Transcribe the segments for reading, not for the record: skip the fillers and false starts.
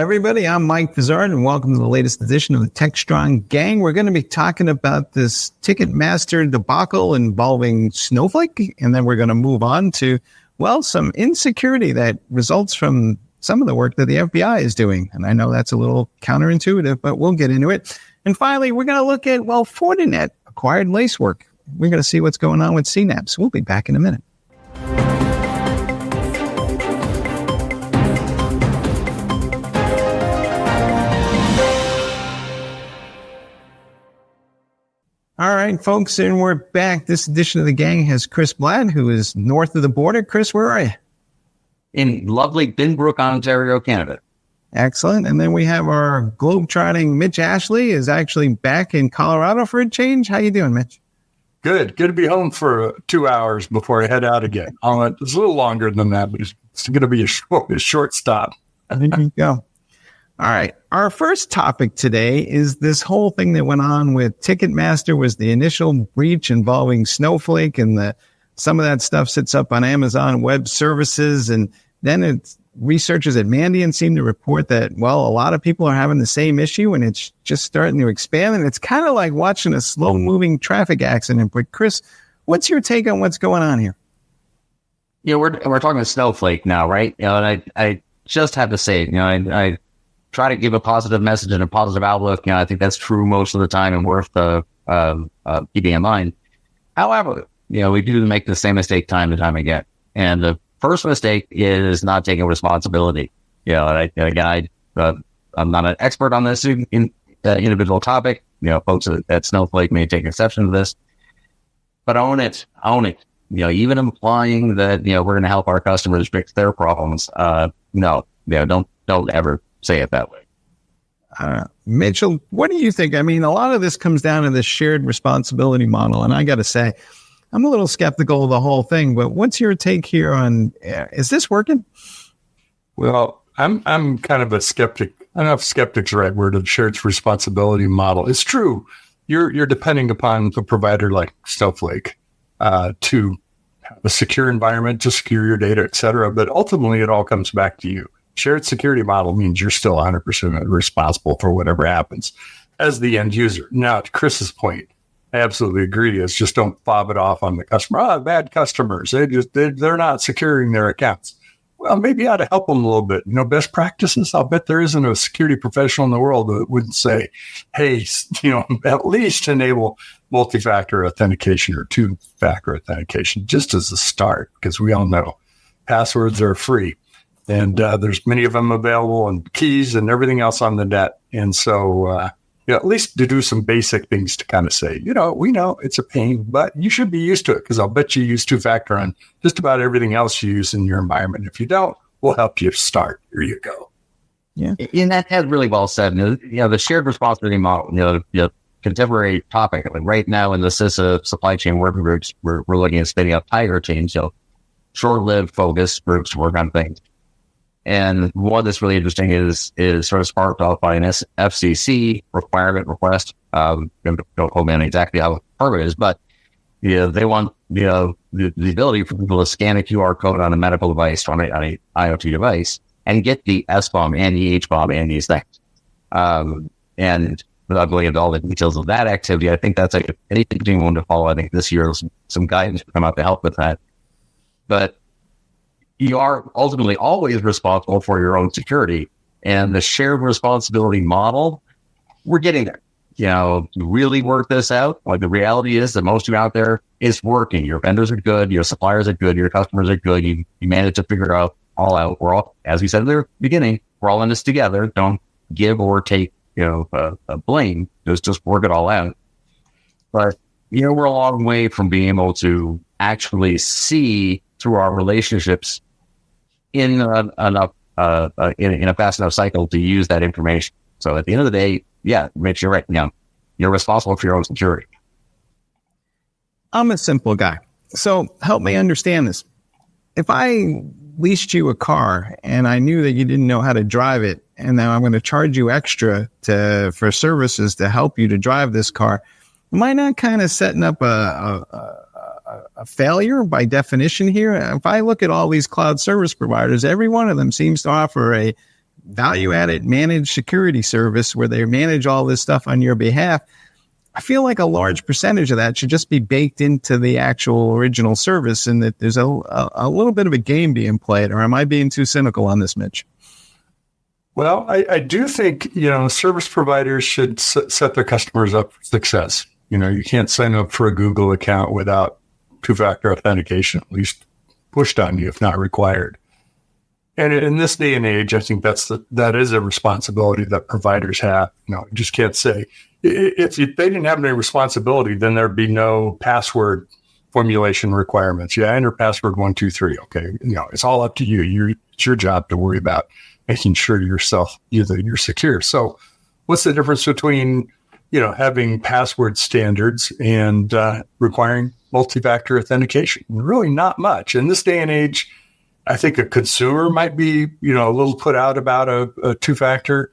everybody. I'm Mike Pizzard, and welcome to the latest edition of the Techstrong Gang. We're going to be talking about this TicketMaster debacle involving Snowflake, and then we're going to move on to, well, some insecurity that results from some of the work that the FBI is doing. And I know that's a little counterintuitive, but we'll get into it. And finally, we're going to look at, well, Fortinet acquired Lacework. We're going to see what's going on with CNAPs. We'll be back in a minute. All right, folks, and we're back. This edition of the gang has Chris Blask, who is north of the border. Chris, where are you? In lovely Binbrook, Ontario, Canada. Excellent. And then we have our globetrotting Mitch Ashley is actually back in Colorado for a change. How you doing, Mitch? Good. Good to be home for 2 hours before I head out again. It's a little longer than that, but it's going to be a short stop. There you go. All right. Our first topic today is this whole thing that went on with TicketMaster was the initial breach involving Snowflake, and some of that stuff sits up on Amazon Web Services. And then researchers at Mandiant seem to report that, well, a lot of people are having the same issue and it's just starting to expand. And it's kind of like watching a slow moving traffic accident. But Chris, what's your take on what's going on here? Yeah, we're talking about Snowflake now, right? And I just have to say, I try to give a positive message and a positive outlook. I think that's true most of the time and worth keeping in mind. However, we do make the same mistake time and time again. And the first mistake is not taking responsibility. I'm not an expert on this individual topic. Folks at Snowflake may take exception to this, but own it. Even implying that, we're going to help our customers fix their problems. Don't ever say it that way. Mitchell, what do you think? I mean, a lot of this comes down to this shared responsibility model. And I got to say, I'm a little skeptical of the whole thing, but what's your take here on, is this working? Well, I'm kind of a skeptic. I don't know if skeptic's the right word, of shared responsibility model. It's true. You're depending upon a provider like Snowflake to have a secure environment, to secure your data, et cetera. But ultimately, it all comes back to you. Shared security model means you're still 100% responsible for whatever happens as the end user. Now, to Chris's point, I absolutely agree. It's just don't fob it off on the customer. Bad customers. They're not securing their accounts. Well, maybe you ought to help them a little bit. Best practices. I'll bet there isn't a security professional in the world that wouldn't say, hey, at least enable multi-factor authentication or two-factor authentication just as a start, because we all know passwords are free. And there's many of them available, and keys and everything else on the net. And so, at least to do some basic things to kind of say, we know it's a pain, but you should be used to it, because I'll bet you use two-factor on just about everything else you use in your environment. If you don't, we'll help you start. Here you go. Yeah. And that's really well said. The shared responsibility model, contemporary topic. Like right now in the CISA supply chain working groups, we're looking at spinning up tiger teams, short-lived focus groups to work on things. And one that's really interesting is sort of sparked off by an FCC requirement request. Don't hold me on exactly how hard it is, but they want the ability for people to scan a QR code on a medical device, on an IoT device, and get the SBOM and the HBOM and these things. And without going into all the details of that activity, I think that's an interesting one to follow. I think this year some guidance will come out to help with that. But you are ultimately always responsible for your own security, and the shared responsibility model, we're getting there. To really work this out. Like the reality is that most of you out there is working. Your vendors are good. Your suppliers are good. Your customers are good. You manage to figure it all out. We're all, as we said in the beginning, we're all in this together. Don't give or take, blame. Just work it all out. But, we're a long way from being able to actually see through our relationships in a fast enough cycle to use that information. So at the end of the day, yeah, Mitch, you're right. You're responsible for your own security. I'm a simple guy, so help me understand this. If I leased you a car and I knew that you didn't know how to drive it, and now I'm going to charge you extra for services to help you to drive this car, am I not kind of setting up a failure by definition here? If I look at all these cloud service providers, every one of them seems to offer a value-added managed security service where they manage all this stuff on your behalf, I feel like a large percentage of that should just be baked into the actual original service, and that there's a little bit of a game being played. Or am I being too cynical on this, Mitch? Well, I do think, service providers should set their customers up for success. You can't sign up for a Google account without two-factor authentication, at least pushed on you, if not required. And in this day and age, I think that is a responsibility that providers have. You just can't say, if they didn't have any responsibility, then there'd be no password formulation requirements. Yeah, enter password 123. Okay. It's all up to you. It's your job to worry about making sure you're secure. So what's the difference between, having password standards and requiring multi-factor authentication? Really not much. In this day and age, I think a consumer might be, a little put out about a two-factor.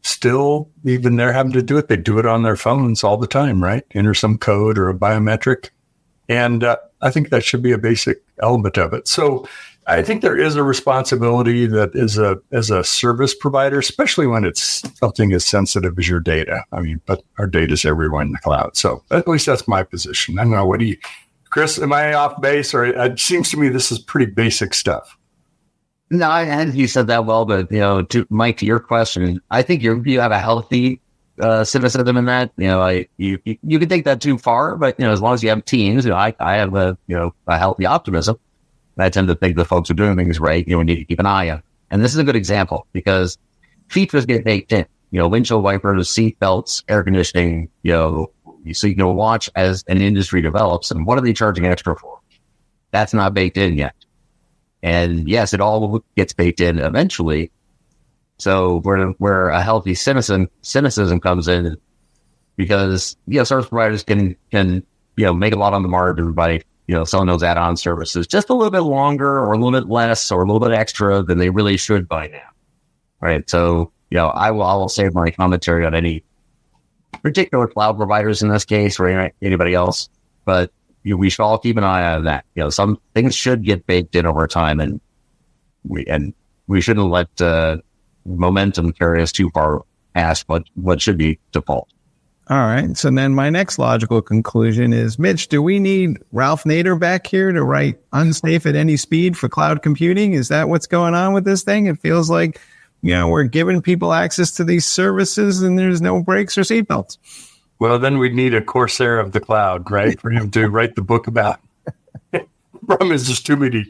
Still, even they're having to do it. They do it on their phones all the time, right? Enter some code or a biometric. And I think that should be a basic element of it. So I think there is a responsibility that as a service provider, especially when it's something as sensitive as your data. But our data is everywhere in the cloud. So at least that's my position. I don't know. Chris, am I off base? Or it seems to me this is pretty basic stuff. No, and you said that well, but to Mike, to your question, I think you have a healthy cynicism in that. You can take that too far, but as long as you have teams, I have a healthy optimism. I tend to think the folks are doing things right. We need to keep an eye on. And this is a good example because features get baked in. Windshield wipers, seat belts, air conditioning. So you can watch as an industry develops, and what are they charging extra for? That's not baked in yet. And yes, it all gets baked in eventually. So where a healthy cynicism comes in, because service providers can make a lot on the margin by selling those add-on services just a little bit longer or a little bit less or a little bit extra than they really should by now. Right. So I will save my commentary on any particular cloud providers in this case or anybody else, but we should all keep an eye on that. Some things should get baked in over time, and we shouldn't let momentum carry us too far past what should be default. All right. So then my next logical conclusion is, Mitch, do we need Ralph Nader back here to write unsafe at any speed for cloud computing? Is that what's going on with this thing? It feels like, we're giving people access to these services and there's no brakes or seatbelts. Well, then we'd need a Corsair of the cloud, right? For him to write the book about. The problem is there's too many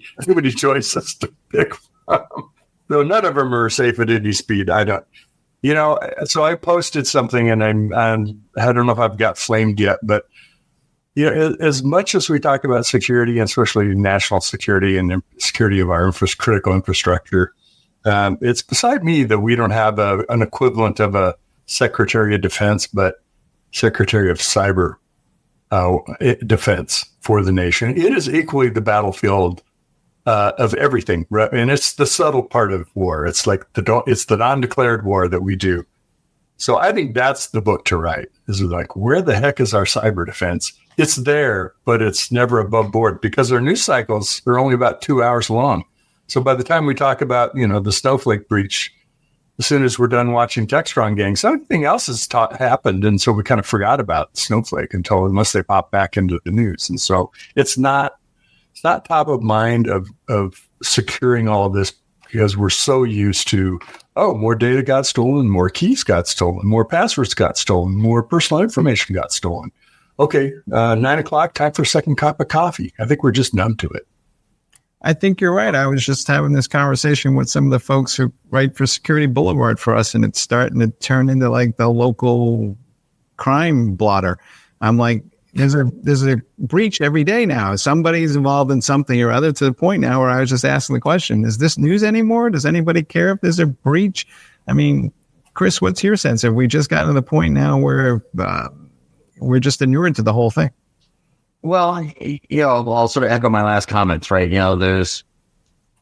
choices to pick from. So none of them are safe at any speed. I don't. So I posted something, and I don't know if I've got flamed yet, but as much as we talk about security, and especially national security and security of our critical infrastructure, it's beside me that we don't have an equivalent of a Secretary of Defense, but Secretary of Cyber Defense for the nation. It is equally the battlefield of everything, right? And it's the subtle part of war. It's like it's the non-declared war that we do. So I think that's the book to write. Is like, where the heck is our cyber defense? It's there, but it's never above board because our news cycles are only about 2 hours long. So by the time we talk about the Snowflake breach, as soon as we're done watching Techstrong Gang, something else has happened. And so we kind of forgot about Snowflake unless they pop back into the news. And so it's not top of mind of securing all of this because we're so used to, more data got stolen, more keys got stolen, more passwords got stolen, more personal information got stolen. Okay, 9:00, time for a second cup of coffee. I think we're just numb to it. I think you're right. I was just having this conversation with some of the folks who write for Security Boulevard for us, and it's starting to turn into like the local crime blotter. I'm like, there's a breach every day now. Somebody's involved in something or other, to the point now where I was just asking the question, is this news anymore? Does anybody care if there's a breach? I mean, Chris, what's your sense? Have we just gotten to the point now where we're just inured to the whole thing? Well, I'll sort of echo my last comments, right? There's,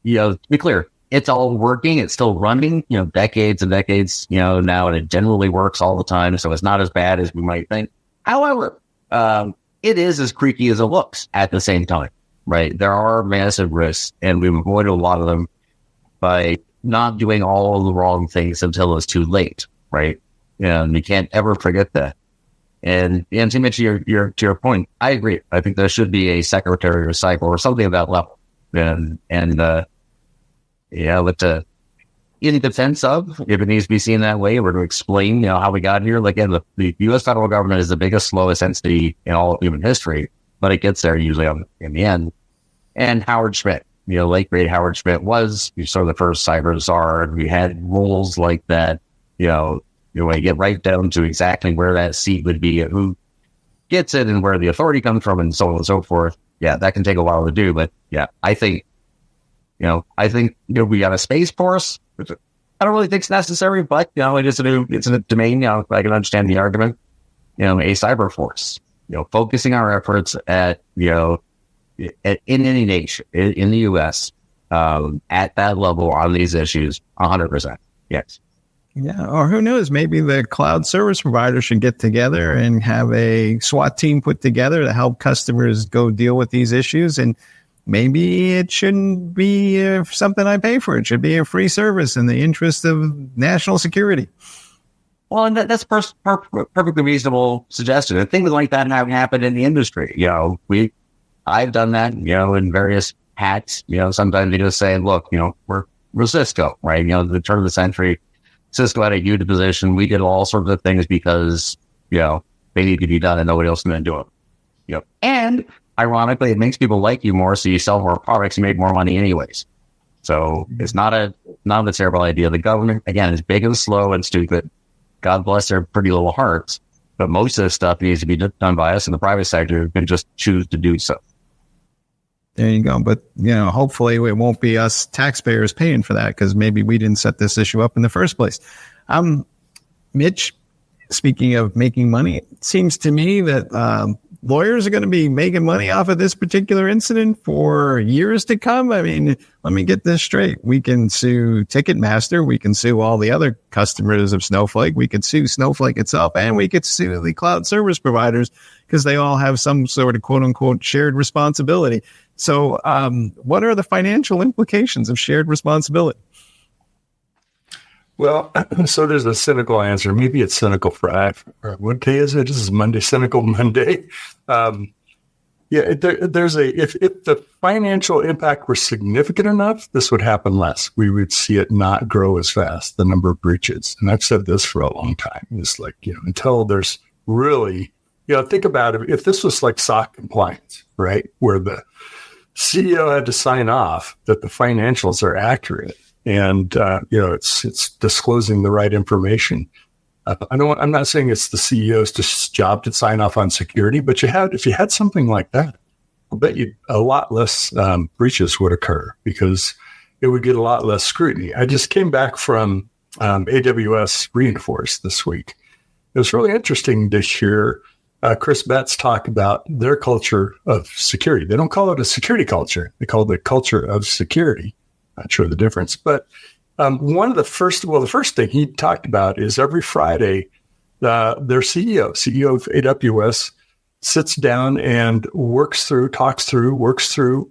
to be clear, it's all working. It's still running, decades and decades, now, and it generally works all the time. So it's not as bad as we might think. However, it is as creaky as it looks at the same time, right? There are massive risks, and we've avoided a lot of them by not doing all of the wrong things until it's too late, right? And you can't ever forget that. And to Mitch, to your point, I agree. I think there should be a secretary or cycle or something of that level. But in defense of, if it needs to be seen that way, or to explain, how we got here. Like, again, the U.S. federal government is the biggest, slowest entity in all of human history, but it gets there usually in the end. And Howard Schmidt, late great Howard Schmidt was sort of the first cyber czar. We had rules like that, you get right down to exactly where that seat would be, who gets it, and where the authority comes from, and so on and so forth. Yeah, that can take a while to do, but yeah, I think we got a space force, which I don't really think is necessary, but it's a domain. I can understand the argument. A cyber force, focusing our efforts at in any nation, in the U.S. At that level on these issues, 100%. Yes. Yeah, or who knows? Maybe the cloud service provider should get together and have a SWAT team put together to help customers go deal with these issues. And maybe it shouldn't be something I pay for. It should be a free service in the interest of national security. Well, and that's perfectly reasonable suggestion. And things like that have happened in the industry. I've done that, in various hats. Sometimes you just say, look, we're Cisco, right? The turn of the century, Cisco had a huge position. We did all sorts of things because, they need to be done and nobody else is going to do it. And ironically, it makes people like you more, so you sell more products, you make more money anyways. So it's not a terrible idea. The government, again, is big and slow and stupid. God bless their pretty little hearts. But most of this stuff needs to be done by us in the private sector who can just choose to do so. There you go. But, hopefully it won't be us taxpayers paying for that, because maybe we didn't set this issue up in the first place. Mitch, speaking of making money, it seems to me that lawyers are going to be making money off of this particular incident for years to come. I mean, let me get this straight. We can sue TicketMaster. We can sue all the other customers of Snowflake. We could sue Snowflake itself, and we could sue the cloud service providers because they all have some sort of quote unquote shared responsibility. So what are the financial implications of shared responsibility? Well, so there's a cynical answer. Maybe it's cynical Friday. What day is it? This is Monday, cynical Monday. If the financial impact were significant enough, this would happen less. We would see it not grow as fast, the number of breaches. And I've said this for a long time. It's like, until there's really, think about it. If this was like SOC compliance, right, where the CEO had to sign off that the financials are accurate, and it's disclosing the right information. I'm not saying it's the CEO's job to sign off on security, but if you had something like that, I bet you a lot less breaches would occur because it would get a lot less scrutiny. I just came back from AWS Reinforce this week. It was really interesting to hear Chris Blask talk about their culture of security. They don't call it a security culture. They call it a culture of security. Not sure the difference, but the first thing he talked about is every Friday, their CEO of AWS sits down and works through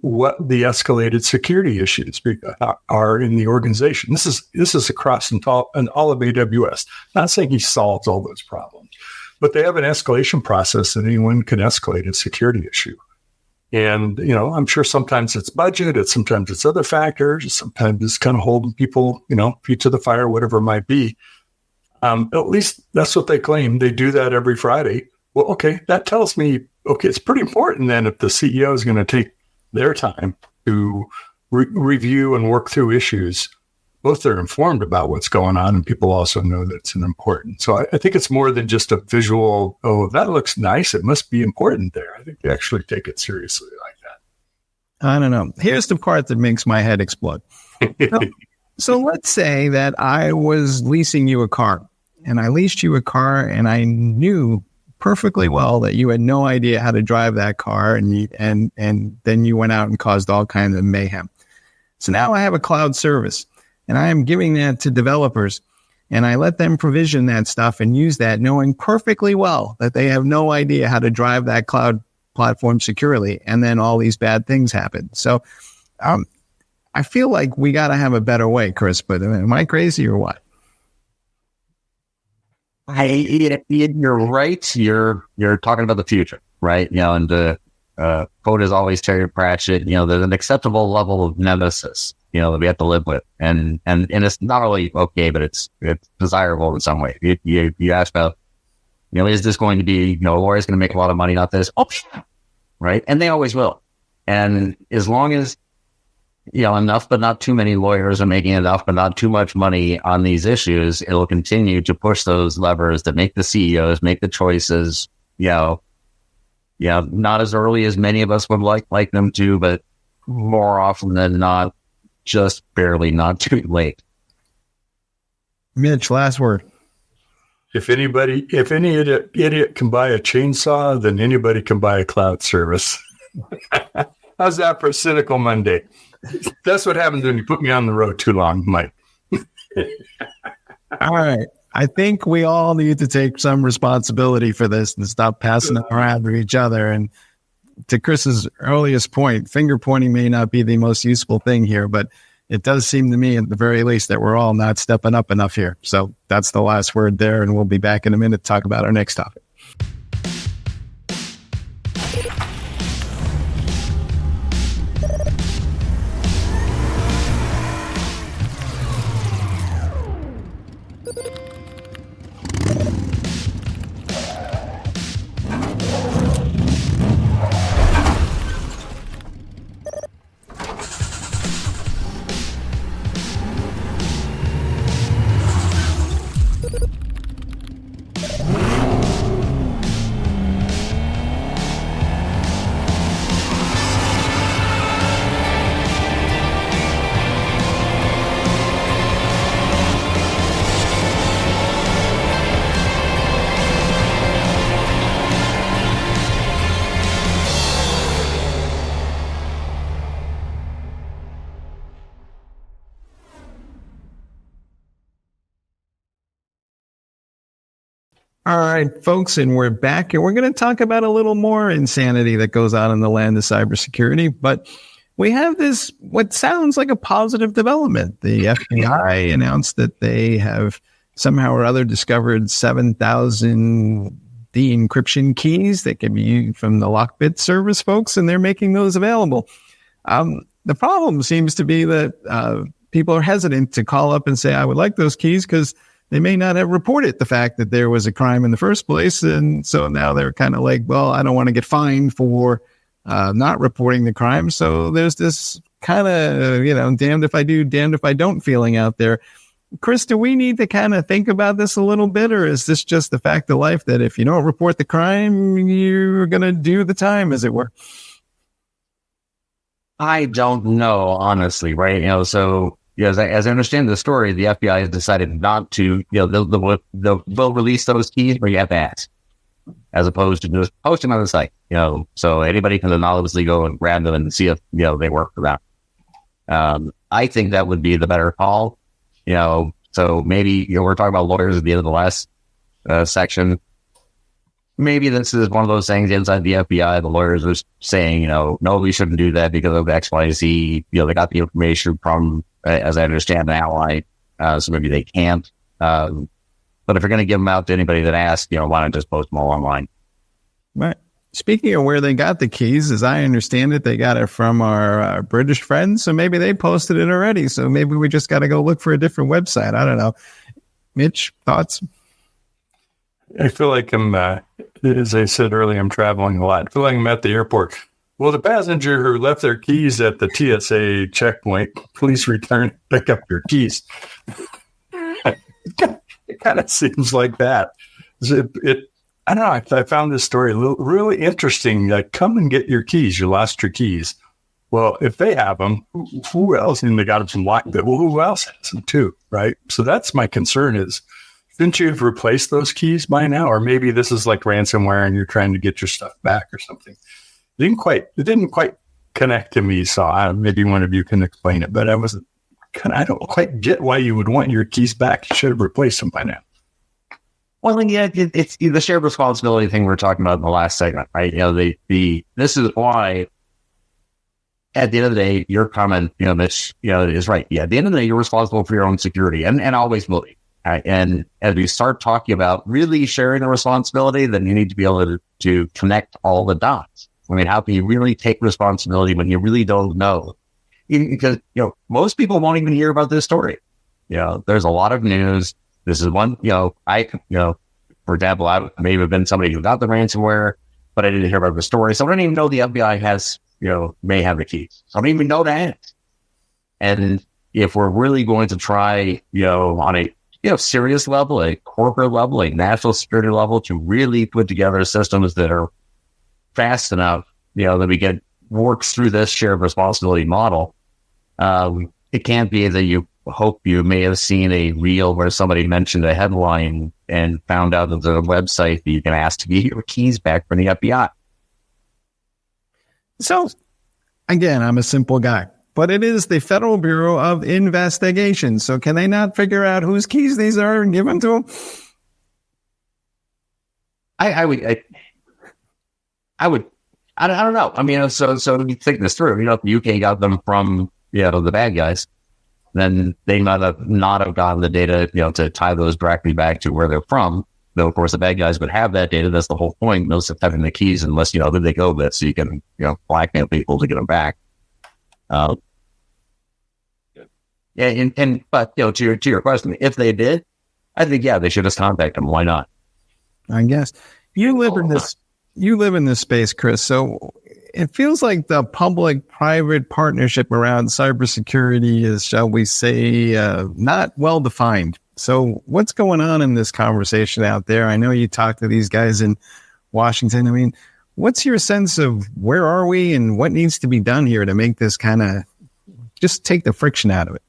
what the escalated security issues are in the organization. This is across all of AWS. Not saying he solves all those problems, but they have an escalation process that anyone can escalate a security issue. And, I'm sure sometimes it's budget, sometimes it's other factors, sometimes it's kind of holding people, feet to the fire, whatever it might be. At least that's what they claim. They do that every Friday. Well, okay, that tells me, it's pretty important then if the CEO is going to take their time to review and work through issues. Both are informed about what's going on, and people also know that it's important. So I think it's more than just a visual, that looks nice, it must be important there. I think they actually take it seriously like that. I don't know. Here's the part that makes my head explode. So let's say that I was leasing you a car, and I leased you a car, and I knew perfectly well that you had no idea how to drive that car, and then you went out and caused all kinds of mayhem. So now I have a cloud service. And I am giving that to developers, and I let them provision that stuff and use that, knowing perfectly well that they have no idea how to drive that cloud platform securely. And then all these bad things happen. So I feel like we got to have a better way, Chris, but am I crazy or what? You're right. You're talking about the future, right? And the quote is always Terry Pratchett. There's an acceptable level of nemesis, that we have to live with, and it's not only okay, but it's desirable in some way. You ask about, is this going to be, a lawyer's going to make a lot of money off this? Oh, right, and they always will. And as long as enough but not too many lawyers are making enough but not too much money on these issues, it'll continue to push those levers that make the CEOs make the choices, not as early as many of us would like them to, but more often than not, just barely not too late. Mitch, last word. If any idiot can buy a chainsaw, then anybody can buy a cloud service. How's that for a cynical Monday? That's what happens when you put me on the road too long, Mike. All right. I think we all need to take some responsibility for this and stop passing it around to each other. And to Chris's earliest point, finger pointing may not be the most useful thing here, but it does seem to me at the very least that we're all not stepping up enough here. So that's the last word there. And we'll be back in a minute to talk about our next topic. All right, folks, and we're back, and we're going to talk about a little more insanity that goes on in the land of cybersecurity. But we have this, what sounds like a positive development. The FBI announced that they have somehow or other discovered 7,000 de-encryption keys that can be used from the Lockbit service, folks, and they're making those available. The problem seems to be that people are hesitant to call up and say, I would like those keys, because they may not have reported the fact that there was a crime in the first place. And so now they're kind of like, well, I don't want to get fined for not reporting the crime. So there's this kind of, damned if I do, damned if I don't feeling out there. Chris, do we need to kind of think about this a little bit, or is this just the fact of life that if you don't report the crime, you're going to do the time, as it were? I don't know, honestly, right? So as I understand the story, the FBI has decided not to, they'll release those keys where you have to ask, as opposed to just post them on the site, so anybody can anonymously go and grab them and see if, they work for them. I think that would be the better call, so maybe, we're talking about lawyers at the end of the last section. Maybe this is one of those things inside the FBI, the lawyers are saying, no, we shouldn't do that because of X, Y, Z. They got the information from, as I understand, an ally, so maybe they can't. But if you're going to give them out to anybody that asks, why not just post them all online? Right. Speaking of where they got the keys, as I understand it, they got it from our British friends, so maybe they posted it already. So maybe we just got to go look for a different website. I don't know. Mitch, thoughts? I feel like I'm, as I said earlier, I'm traveling a lot. I feel like I'm at the airport. Will the passenger who left their keys at the TSA checkpoint please return, pick up your keys? It kind of seems like that. I don't know. I found this story really interesting. Like, come and get your keys. You lost your keys. Well, if they have them, who else? And they got them from Lockbit. Well, who else has them too, right? So that's my concern is, shouldn't you have replaced those keys by now? Or maybe this is like ransomware and you're trying to get your stuff back or something. It didn't quite connect to me. So maybe one of you can explain it, but I don't quite get why you would want your keys back. You should have replaced them by now. Well, yeah, it's the shared responsibility thing we were talking about in the last segment, right? This is why at the end of the day, your comment, Mitch, is right. Yeah, at the end of the day, you're responsible for your own security and always will be. And as we start talking about really sharing the responsibility, then you need to be able to connect all the dots. I mean, how can you really take responsibility when you really don't know? Because, most people won't even hear about this story. There's a lot of news. This is one, for example, I may have been somebody who got the ransomware, but I didn't hear about the story. So I don't even know the FBI may have the keys. So I don't even know that. And if we're really going to try, on a, serious level, a corporate level, a national security level, to really put together systems that are fast enough, that we can work through this shared responsibility model, it can't be that you hope you may have seen a reel where somebody mentioned a headline and found out that there's a website that you can ask to get your keys back from the FBI. So, again, I'm a simple guy, but it is the Federal Bureau of Investigation. So can they not figure out whose keys these are and give them to them? I don't know. I mean, so you think this through. If the UK got them from, the bad guys, then they might have not have gotten the data, to tie those directly back to where they're from. Though, of course, the bad guys would have that data. That's the whole point. Most of having the keys, unless, who they go with, so you can, blackmail people to get them back. But, to your question, if they did, I think, they should just contact them. Why not? I guess you live in this space, Chris. So it feels like the public-private partnership around cybersecurity is, shall we say, not well defined. So what's going on in this conversation out there? I know you talk to these guys in Washington. I mean, what's your sense of where are we and what needs to be done here to make this kind of just take the friction out of it?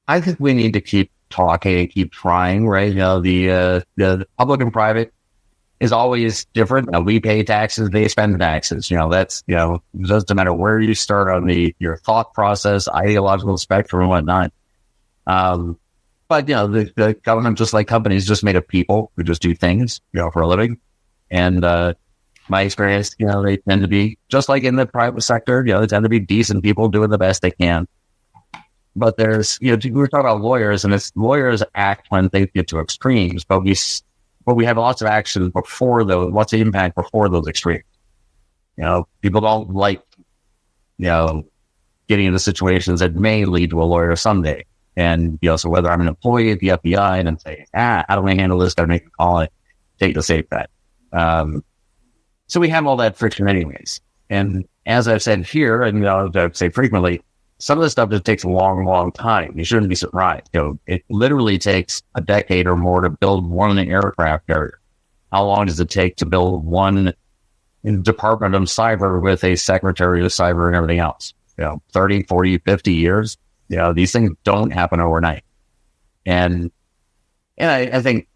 I think we need to keep talking and keep trying, right? The public and private is always different. We pay taxes, they spend taxes. That's, it doesn't matter where you start on your thought process, ideological spectrum and whatnot. But the government, just like companies, just made of people who just do things, for a living. And, my experience, they tend to be just like in the private sector, they tend to be decent people doing the best they can. But there's, we were talking about lawyers, and it's lawyers act when they get to extremes, but we have lots of action before those, lots of impact before those extremes. People don't like, getting into situations that may lead to a lawyer someday. And, so whether I'm an employee at the FBI and then say, how do I handle this? Got to make a call and take the safe bet. So we have all that friction anyways. And as I've said here, and I've say frequently, some of this stuff just takes a long, long time. You shouldn't be surprised. It literally takes a decade or more to build one aircraft carrier. How long does it take to build one department of cyber with a secretary of cyber and everything else? 30, 40, 50 years. These things don't happen overnight. And I think,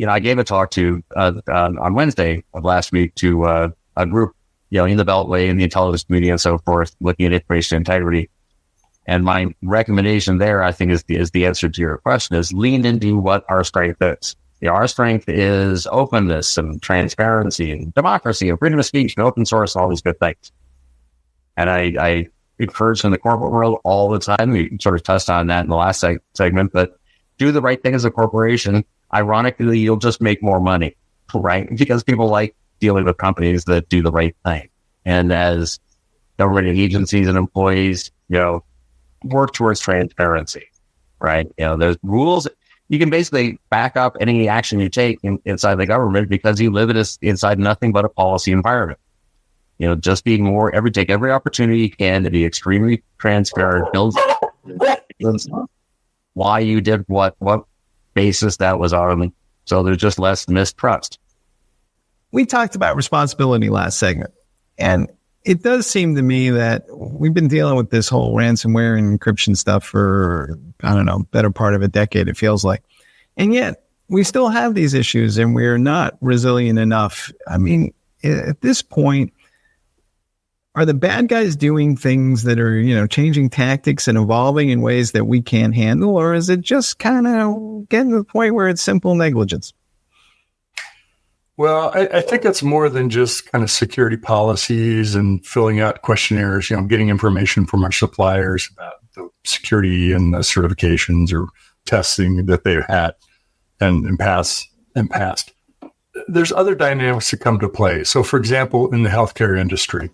I gave a talk to, on Wednesday of last week to a group, in the Beltway and the intelligence community and so forth, looking at information integrity. And my recommendation there, I think, is the answer to your question, is lean into what our strength is. Our strength is openness and transparency and democracy and freedom of speech and open source and all these good things. And I encourage in the corporate world all the time. We sort of touched on that in the last segment, but do the right thing as a corporation. Ironically, you'll just make more money, right? Because people like dealing with companies that do the right thing. And as government agencies and employees, work towards transparency, right? There's rules. You can basically back up any action you take inside the government because you live inside nothing but a policy environment. Just being take every opportunity you can to be extremely transparent, build why you did what basis that was on. So there's just less mistrust. We talked about responsibility last segment, and it does seem to me that we've been dealing with this whole ransomware and encryption stuff for, better part of a decade, it feels like. And yet we still have these issues and we're not resilient enough. I mean, at this point, are the bad guys doing things that are, changing tactics and evolving in ways that we can't handle? Or is it just kind of getting to the point where it's simple negligence? Well, I think it's more than just kind of security policies and filling out questionnaires, getting information from our suppliers about the security and the certifications or testing that they've had and passed. There's other dynamics that come to play. So, for example, in the healthcare industry,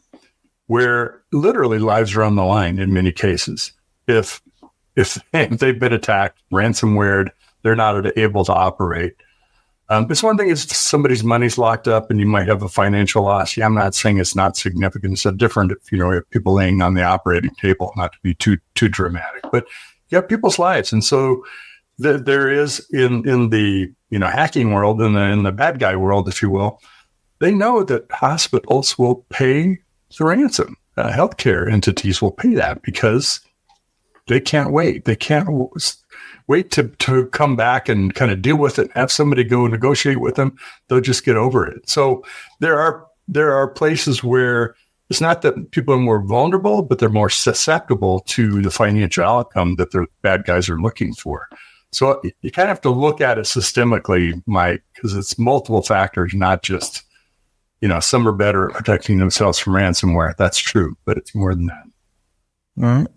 where literally lives are on the line in many cases, if they've been attacked, ransomware, they're not able to operate. It's one thing is somebody's money's locked up and you might have a financial loss. Yeah, I'm not saying it's not significant. It's different if, you have people laying on the operating table, not to be too dramatic, but you have people's lives. And so there is in the, hacking world, in the bad guy world, if you will, they know that hospitals will pay the ransom. Healthcare entities will pay that because they can't wait. They can't wait to come back and kind of deal with it, have somebody go negotiate with them. They'll just get over it. So there are places where it's not that people are more vulnerable, but they're more susceptible to the financial outcome that the bad guys are looking for. So you kind of have to look at it systemically, Mike, because it's multiple factors, not just, some are better at protecting themselves from ransomware. That's true, but it's more than that. All right.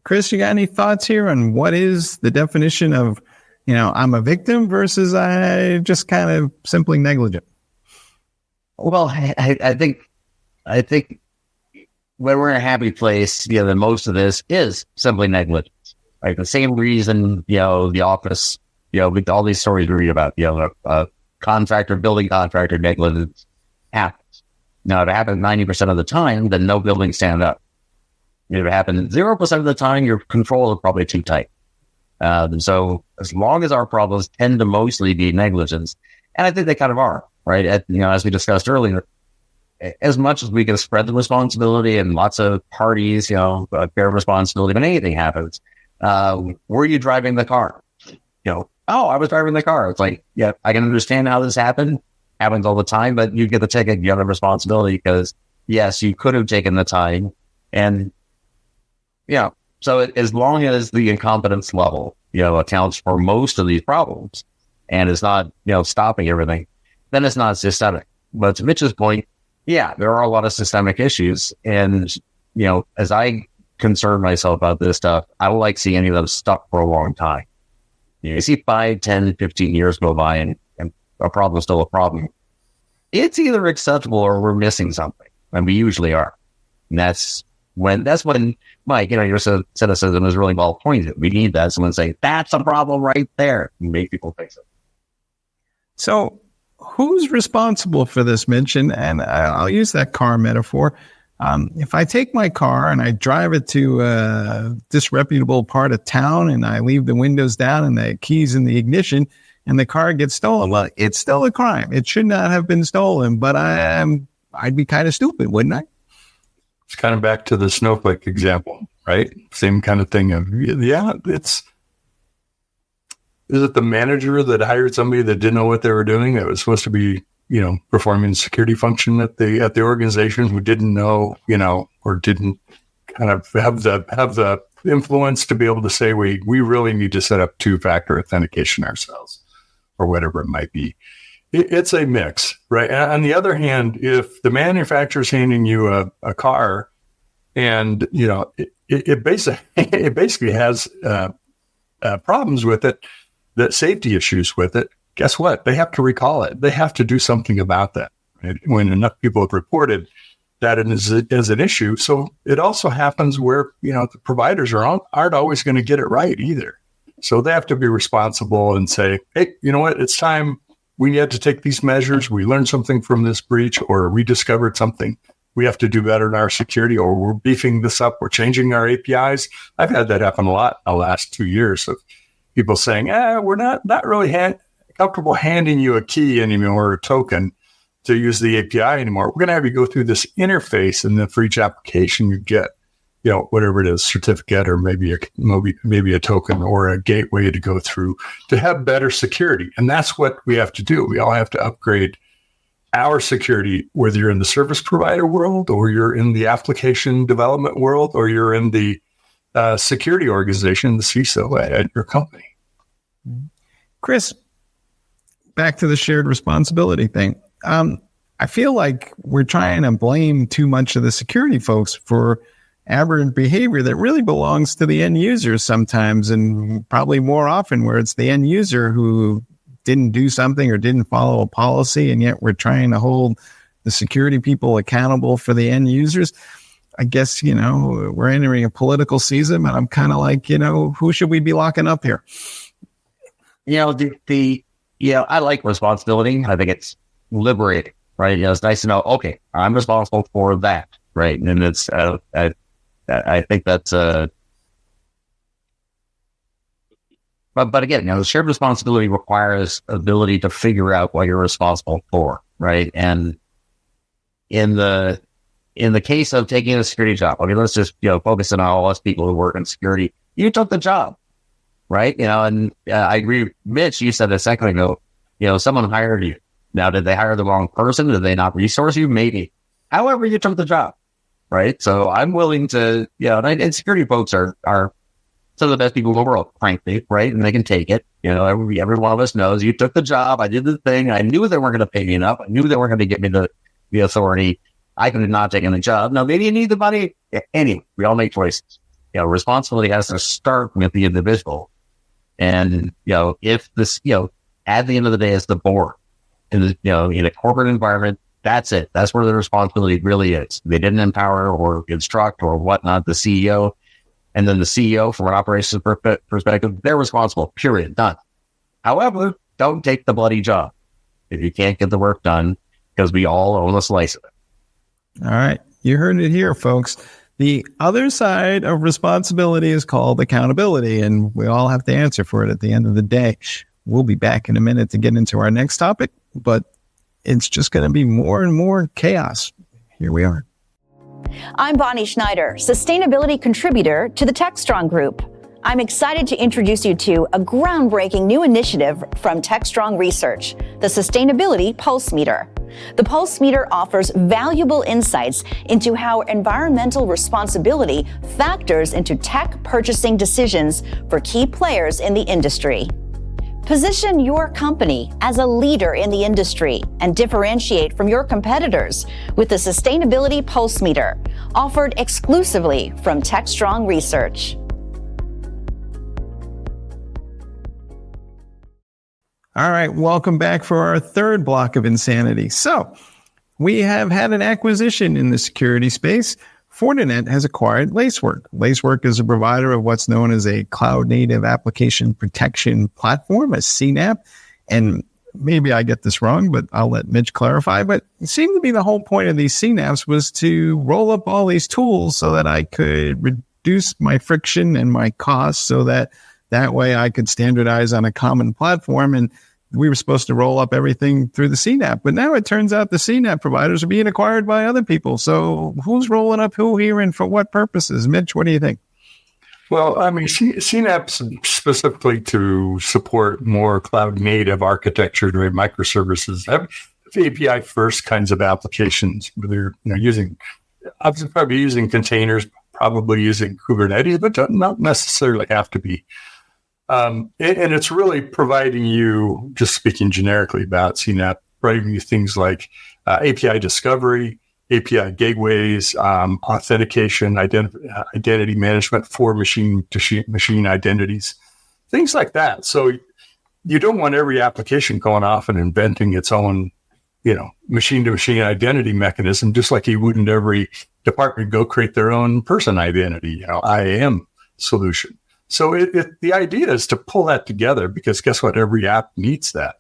Chris, you got any thoughts here on what is the definition of, I'm a victim versus I just kind of simply negligent? Well, I think when we're in a happy place, then most of this is simply negligence. Right? The same reason, the office, with all these stories we read about, building contractor negligence happens. Now, if it happens 90% of the time, then no buildings stand up. If it happens 0% of the time, your controls are probably too tight. So as long as our problems tend to mostly be negligence, and I think they kind of are, right? As we discussed earlier, as much as we can spread the responsibility and lots of parties, bear responsibility when anything happens, were you driving the car? I was driving the car. It's like, yeah, I can understand how this happened. Happens all the time, but you get the ticket, you have the responsibility because yes, you could have taken the time. And so as long as the incompetence level, accounts for most of these problems and is not, stopping everything, then it's not systemic. But to Mitch's point, yeah, there are a lot of systemic issues. And, as I concern myself about this stuff, I don't like seeing any of them stuck for a long time. You see 5, 10, 15 years go by and a problem is still a problem. It's either acceptable or we're missing something. And we usually are. And that's when Mike, your cynicism is really well pointed. We need that. Someone say, that's a problem right there. And make people fix it. So who's responsible for this, Mitch? And I'll use that car metaphor. If I take my car and I drive it to a disreputable part of town and I leave the windows down and the keys in the ignition and the car gets stolen, well, it's still a crime. It should not have been stolen, but I'd be kind of stupid, wouldn't I? It's kind of back to the Snowflake example, right? Same kind of thing of, is it the manager that hired somebody that didn't know what they were doing that was supposed to be, performing the security function at the organization who didn't know, or didn't kind of have the influence to be able to say, we really need to set up 2-factor authentication ourselves or whatever it might be. It's a mix, right? On the other hand, if the manufacturer's handing you a car and, it basically has problems with it, that safety issues with it, guess what? They have to recall it. They have to do something about that. Right? When enough people have reported that as an issue. So it also happens where, the providers aren't always going to get it right either. So they have to be responsible and say, hey, you know what? It's time. We need to take these measures. We learned something from this breach, or we discovered something. We have to do better in our security, or we're beefing this up. We're changing our APIs. I've had that happen a lot in the last 2 years of people saying, we're not really comfortable handing you a key anymore or a token to use the API anymore. We're going to have you go through this interface, and then for each application you get, whatever it is, certificate or maybe a token or a gateway to go through to have better security. And that's what we have to do. We all have to upgrade our security, whether you're in the service provider world or you're in the application development world or you're in the security organization, the CISO at your company. Chris, back to the shared responsibility thing. I feel like we're trying to blame too much of the security folks for aberrant behavior that really belongs to the end user sometimes, and probably more often where it's the end user who didn't do something or didn't follow a policy, and yet we're trying to hold the security people accountable for the end users. I guess, we're entering a political season, and I'm kind of like, who should we be locking up here? I like responsibility. I think it's liberating, right? It's nice to know, okay, I'm responsible for that, right? And it's, I think that's but again, the shared responsibility requires ability to figure out what you're responsible for, right? And in the case of taking a security job, let's just focus on all us people who work in security. You took the job, right? And I agree with Mitch. You said a second ago, someone hired you. Now, did they hire the wrong person? Did they not resource you? Maybe. However, you took the job. Right. So I'm willing to, and security folks are some of the best people in the world, frankly. Right. And they can take it. Every one of us knows you took the job. I did the thing. I knew they weren't going to pay me enough. I knew they weren't going to give me the authority. I could have not taken the job. Now, maybe you need the money. Anyway, we all make choices. Responsibility has to start with the individual. And, if this, at the end of the day, it's the board in in a corporate environment. That's it. That's where the responsibility really is. They didn't empower or instruct or whatnot the CEO. And then the CEO, from an operations perspective, they're responsible, period, done. However, don't take the bloody job if you can't get the work done, because we all own a slice of it. All right. You heard it here, folks. The other side of responsibility is called accountability, and we all have to answer for it at the end of the day. We'll be back in a minute to get into our next topic, but it's just going to be more and more chaos. Here we are. I'm Bonnie Schneider, sustainability contributor to the Techstrong Group. I'm excited to introduce you to a groundbreaking new initiative from Techstrong Research, the Sustainability Pulse Meter. The Pulse Meter offers valuable insights into how environmental responsibility factors into tech purchasing decisions for key players in the industry. Position your company as a leader in the industry and differentiate from your competitors with the Sustainability Pulse Meter, offered exclusively from Techstrong Research. All right, welcome back for our third block of insanity. So, we have had an acquisition in the security space. Fortinet has acquired Lacework. Lacework is a provider of what's known as a cloud-native application protection platform, a CNAPP. And maybe I get this wrong, but I'll let Mitch clarify. But it seemed to be the whole point of these CNAPPs was to roll up all these tools so that I could reduce my friction and my costs, so that way I could standardize on a common platform. And we were supposed to roll up everything through the CNAPP. But now it turns out the CNAPP providers are being acquired by other people. So who's rolling up who here and for what purposes? Mitch, what do you think? Well, CNAPPs specifically to support more cloud-native architecture, microservices, API first kinds of applications. Whether obviously probably using containers, probably using Kubernetes, but don't not necessarily have to be. And it's really providing you, just speaking generically about CNAPP, providing you things like API discovery, API gateways, authentication, identity management for machine identities, things like that. So you don't want every application going off and inventing its own, machine-to-machine identity mechanism, just like you wouldn't every department go create their own person identity, IAM solution. So the idea is to pull that together, because guess what? Every app needs that.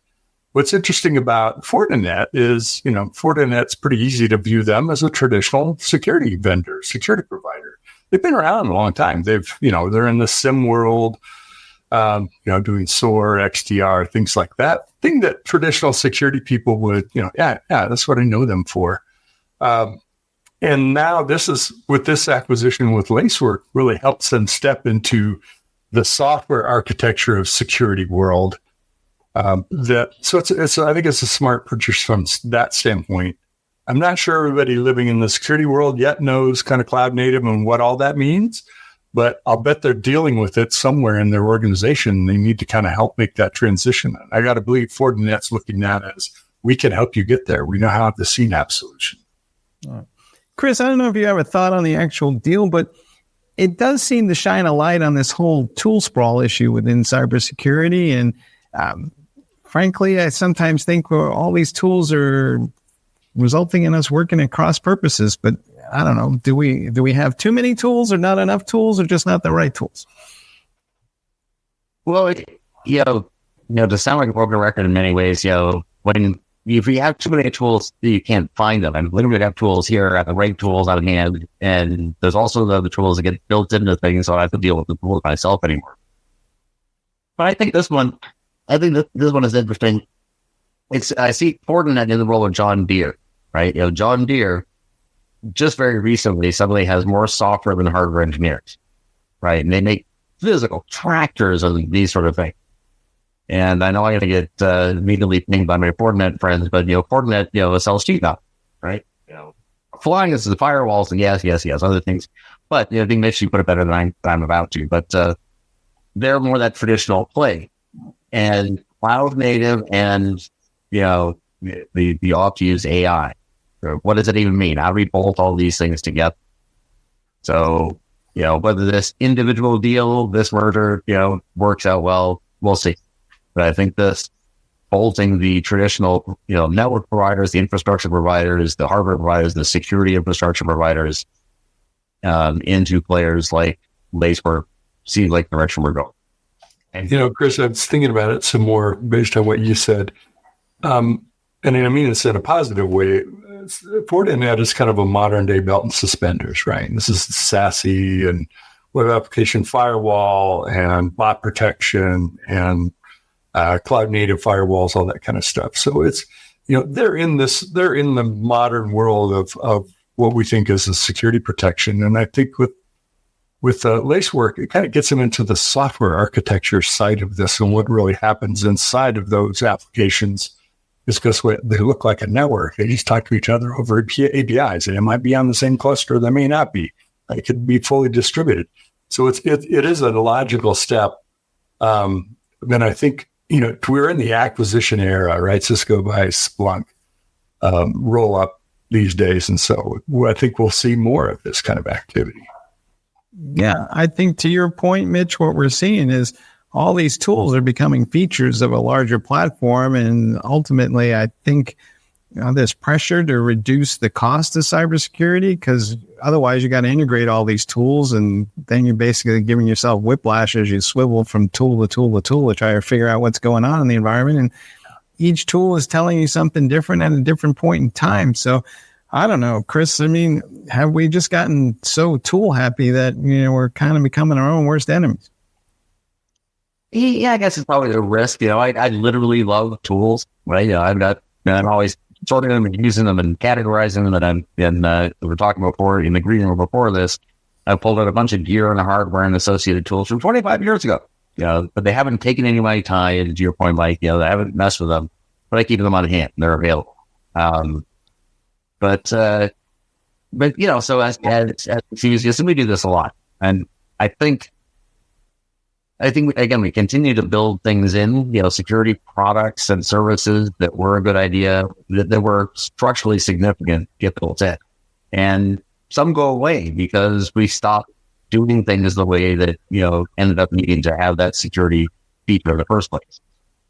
What's interesting about Fortinet is, Fortinet's pretty easy to view them as a traditional security vendor, security provider. They've been around a long time. They're in the SIM world, doing SOAR, XDR, things like that. Thing that traditional security people would, that's what I know them for. And now with this acquisition with Lacework, really helps them step into the software architecture of security world. I think it's a smart purchase from that standpoint. I'm not sure everybody living in the security world yet knows kind of cloud native and what all that means, but I'll bet they're dealing with it somewhere in their organization. They need to kind of help make that transition. I got to believe Fortinet's looking at it as, we can help you get there. We know how the CNAP solution. Chris, I don't know if you have a thought on the actual deal, but it does seem to shine a light on this whole tool sprawl issue within cybersecurity. And frankly, I sometimes think all these tools are resulting in us working at cross purposes. But I don't know, do we have too many tools or not enough tools or just not the right tools? Well, to sound like a broken record in many ways, if you have too many tools, you can't find them. I literally have tools here at the right tools on hand. And there's also the tools that get built into things, so I have to deal with the tools myself anymore. But I think this one is interesting. I see Fortinet in the role of John Deere, right? John Deere, just very recently, suddenly has more software than hardware engineers, right? And they make physical tractors and these sort of things. And I know I'm going to get immediately pinged by my Fortinet friends, but Fortinet, sells cheap now, right? Flying us to the firewalls and yes, other things. But I think Mitch, you put it better than I'm about to. But they're more that traditional play, and cloud native, and the opt to use AI. So what does it even mean? How do we bolt all these things together? So whether this individual deal, this merger, works out well, we'll see. But I think this bolting the traditional, network providers, the infrastructure providers, the hardware providers, the security infrastructure providers, into players like Lacework seems like the direction we're going. And, Chris, I was thinking about it some more based on what you said. And I mean this in a positive way. Fortinet is kind of a modern day belt and suspenders, right? This is SASE and web application firewall and bot protection and cloud native firewalls, all that kind of stuff. So it's, they're in the modern world of what we think is a security protection. And I think with Lacework, it kind of gets them into the software architecture side of this, and what really happens inside of those applications is because they look like a network. They just talk to each other over APIs, and it might be on the same cluster, they may not be. It could be fully distributed. So it is a logical step. Then I think, we're in the acquisition era, right? Cisco buys Splunk, roll up these days. And so I think we'll see more of this kind of activity. Yeah, I think to your point, Mitch, what we're seeing is all these tools are becoming features of a larger platform. And ultimately, I think there's pressure to reduce the cost of cybersecurity, because otherwise you got to integrate all these tools, and then you're basically giving yourself whiplash as you swivel from tool to tool to tool to try to figure out what's going on in the environment. And each tool is telling you something different at a different point in time. So I don't know, Chris, have we just gotten so tool happy that, we're kind of becoming our own worst enemies? Yeah, I guess it's probably the risk. I literally love tools, right? I'm always sorting them and using them and categorizing them. And we were talking before in the green room before this, I pulled out a bunch of gear and hardware and associated tools from 25 years ago. But they haven't taken any of my time, to your point, Mike. I haven't messed with them, but I keep them on hand. They're available. But so as enthusiasts, and we do this a lot. And I think again, we continue to build things in, security products and services that were a good idea, that were structurally significant, get built in. And some go away because we stop doing things the way that, ended up needing to have that security feature in the first place.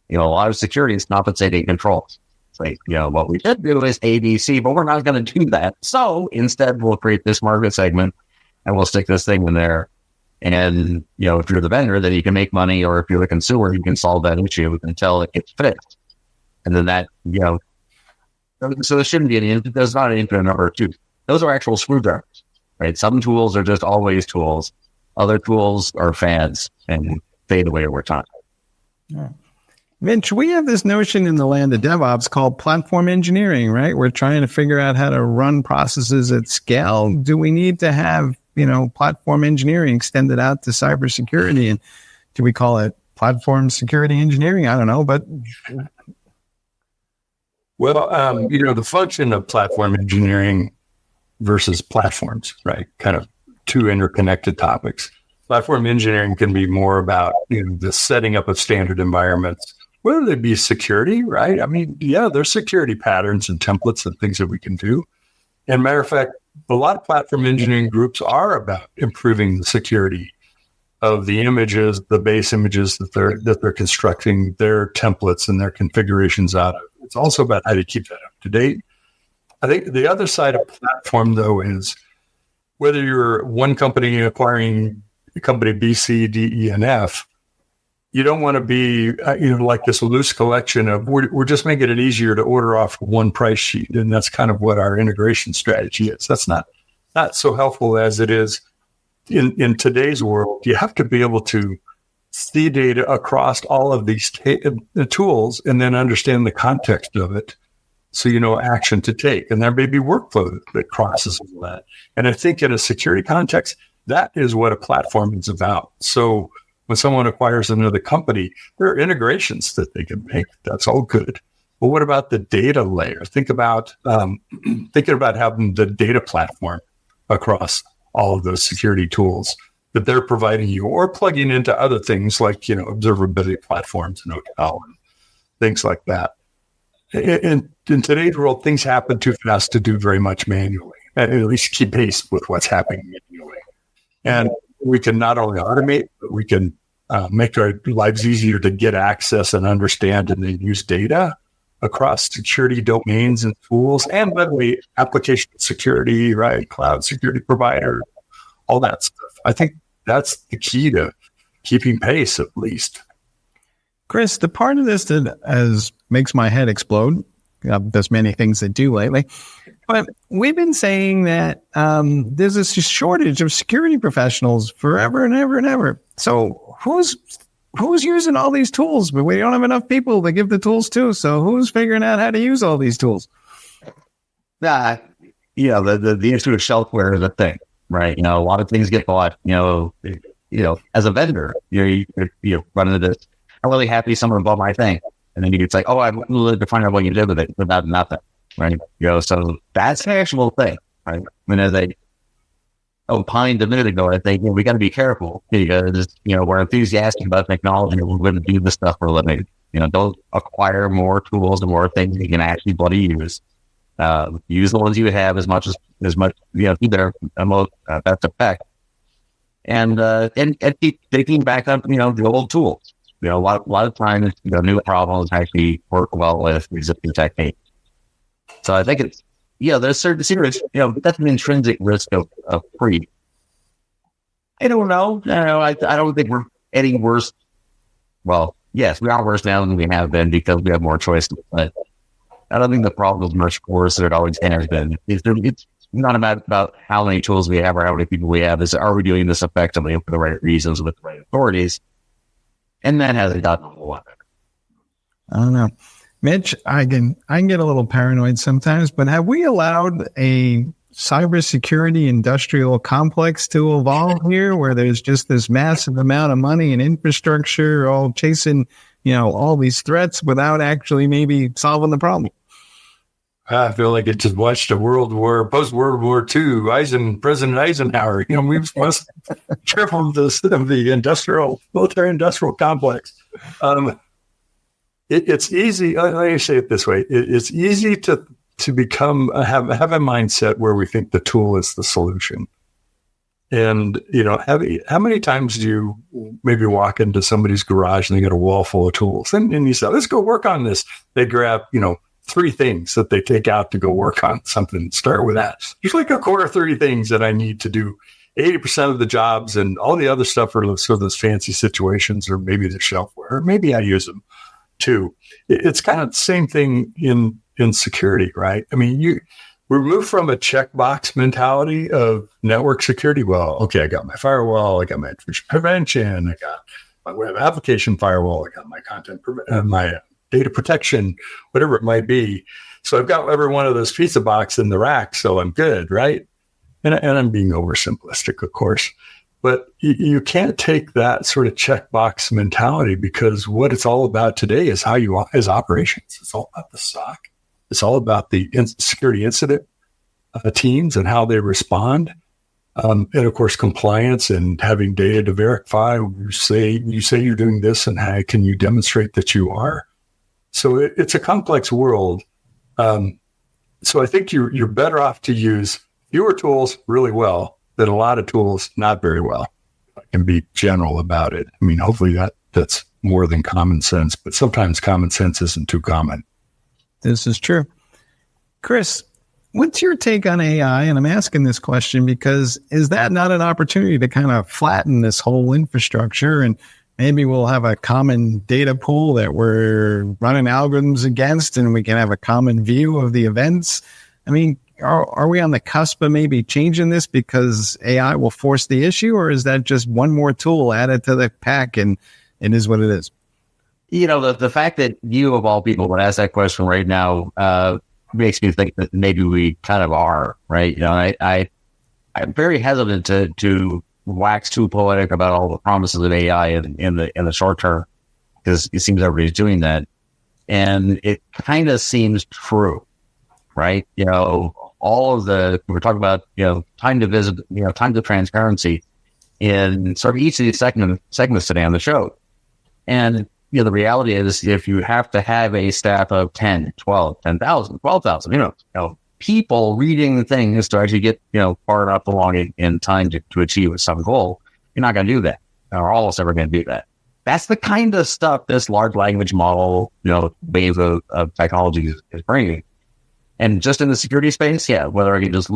A lot of security is compensating controls. It's like, what we should do is ABC, but we're not going to do that. So instead, we'll create this market segment and we'll stick this thing in there. And, if you're the vendor, then you can make money, or if you're the consumer, you can solve that issue until it gets fixed. And then that, so there shouldn't be there's not an infinite number of tools. Those are actual screwdrivers, right? Some tools are just always tools. Other tools are fads and fade away over time. Yeah. Mitch, we have this notion in the land of DevOps called platform engineering, right? We're trying to figure out how to run processes at scale. Do we need to have, platform engineering extended out to cybersecurity? And do we call it platform security engineering? I don't know, but. Well, the function of platform engineering versus platforms, right? Kind of two interconnected topics. Platform engineering can be more about the setting up of standard environments, whether they be security, right? I mean, yeah, there's security patterns and templates and things that we can do. And matter of fact, a lot of platform engineering groups are about improving the security of the images, the base images that they're constructing their templates and their configurations out of. It's also about how to keep that up to date. I think the other side of platform, though, is whether you're one company acquiring company B, C, D, E, and F, you don't want to be like this loose collection of we're just making it easier to order off one price sheet, and that's kind of what our integration strategy is. That's not so helpful as it is in today's world. You have to be able to see data across all of these tools and then understand the context of it, so you know action to take. And there may be workflow that crosses all that. And I think in a security context, that is what a platform is about. So when someone acquires another company, there are integrations that they can make. That's all good. But what about the data layer? Think about thinking about having the data platform across all of those security tools that they're providing you, or plugging into other things like observability platforms and OTel and things like that. In today's world, things happen too fast to do very much manually, at least keep pace with what's happening manually. And we can not only automate, but we can make our lives easier to get access and understand and then use data across security domains and tools, and by the way, application security, right? Cloud security provider, all that stuff. I think that's the key to keeping pace, at least. Chris, the part of this that makes my head explode, there's many things that do lately, but we've been saying that there's a shortage of security professionals forever and ever and ever. So who's using all these tools? But we don't have enough people to give the tools to. So who's figuring out how to use all these tools? The issue of shelfware is a thing, right? A lot of things get bought. As a vendor, you're running this. I'm really happy someone bought my thing, and then it's like, oh, I'm looking to find out what you did with it. About nothing, right? So that's the actual thing, right? I mean, as I opined a minute ago, I think we got to be careful because we're enthusiastic about technology. We're going to do this stuff for a living. Don't acquire more tools and more things you can actually bloody use. Use the ones you have as much to their most best effect, and keep taking back up the old tools. A lot of times new problems actually work well with existing techniques. So I think it's there's certain serious that's an intrinsic risk of free. I don't know. I don't think we're any worse. Well, yes, we are worse now than we have been because we have more choices, but I don't think the problem is much worse than it always has been. It's not about how many tools we have or how many people we have. Are we doing this effectively for the right reasons with the right authorities? And that hasn't gotten a whole lot better. I don't know. Mitch, I can get a little paranoid sometimes, but have we allowed a cybersecurity industrial complex to evolve here where there's just this massive amount of money and infrastructure all chasing, all these threats without actually maybe solving the problem? I feel like it just watched a post-World War II, President Eisenhower. We must be careful of the military-industrial complex. It's easy. Let me say it this way: it's easy to become have a mindset where we think the tool is the solution. And how many times do you maybe walk into somebody's garage and they got a wall full of tools, and you say, "Let's go work on this." They grab 3 things that they take out to go work on something. Start with that. There's like a core 30 things that I need to do 80% of the jobs, and all the other stuff are sort of those fancy situations, or maybe the shelfware, or maybe I use them too. It's kind of the same thing in security, right? I mean, we moved from a checkbox mentality of network security. Well, okay, I got my firewall, I got my intrusion prevention, I got my web application firewall, I got my my data protection, whatever it might be. So I've got every one of those pizza boxes in the rack, so I'm good, right? And I'm being oversimplistic, of course. But you can't take that sort of checkbox mentality, because what it's all about today is is operations. It's all about the SOC. It's all about the security incident teams and how they respond. And of course, compliance and having data to verify. You say you're doing this, and how can you demonstrate that you are? So it's a complex world. So I think you're better off to use fewer tools really well than a lot of tools not very well. I can be general about it. I mean, hopefully that's more than common sense, but sometimes common sense isn't too common. This is true. Chris, what's your take on AI? And I'm asking this question because is that not an opportunity to kind of flatten this whole infrastructure, and maybe we'll have a common data pool that we're running algorithms against, and we can have a common view of the events? I mean, are we on the cusp of maybe changing this because AI will force the issue, or is that just one more tool added to the pack and it is what it is? You know, the fact that you of all people would ask that question right now makes me think that maybe we kind of are, right? You know, I'm very hesitant to wax too poetic about all the promises of AI in the short term, because it seems everybody's doing that, and it kind of seems true, right? You know, all of we're talking about, you know, time to visit, you know, time to transparency in sort of each of these segments today on the show. And, you know, the reality is if you have to have a staff of 10, 12, 10,000, 12,000, you know, people reading things to actually get, you know, far enough along in time to achieve some goal, you're not going to do that, or almost never going to do that. That's the kind of stuff this large language model, you know, wave of technology is bringing. And just in the security space, yeah, whether I can just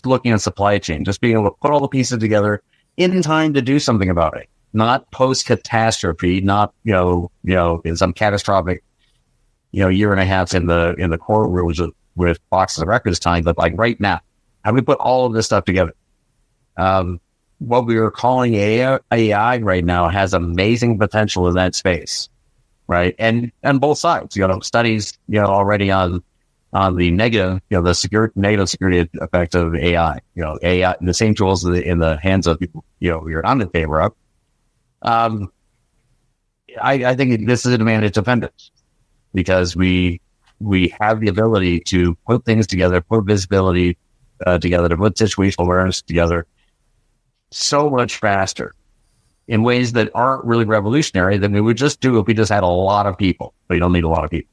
looking at supply chain, just being able to put all the pieces together in time to do something about it, not post catastrophe, not, you know, in some catastrophic, you know, year and a half in the courtrooms with boxes of records time, but like right now, how do we put all of this stuff together? What we are calling AI right now has amazing potential in that space, right? And both sides, you know, studies, you know, already on the negative, you know, the negative security effect of AI, you know, AI, the same tools in the hands of people, you know, you're not in favor of. I think this is an advantage to vendors because we have the ability to put things together, put visibility together, to put situational awareness together so much faster in ways that aren't really revolutionary than we would just do if we just had a lot of people. But you don't need a lot of people.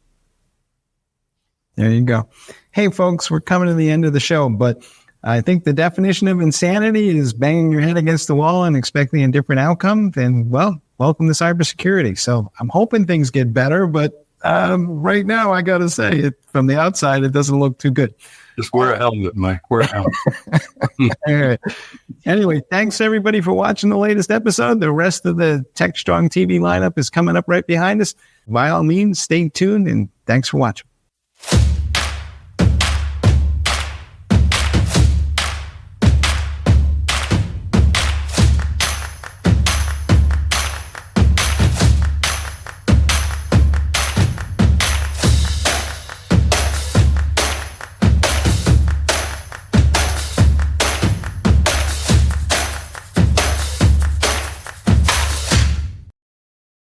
There you go. Hey, folks, we're coming to the end of the show, but I think the definition of insanity is banging your head against the wall and expecting a different outcome. And, well, welcome to cybersecurity. So I'm hoping things get better, but right now, I got to say, from the outside, it doesn't look too good. Just wear a helmet, Mike. Wear a helmet. All right. Anyway, thanks, everybody, for watching the latest episode. The rest of the Techstrong TV lineup is coming up right behind us. By all means, stay tuned, and thanks for watching.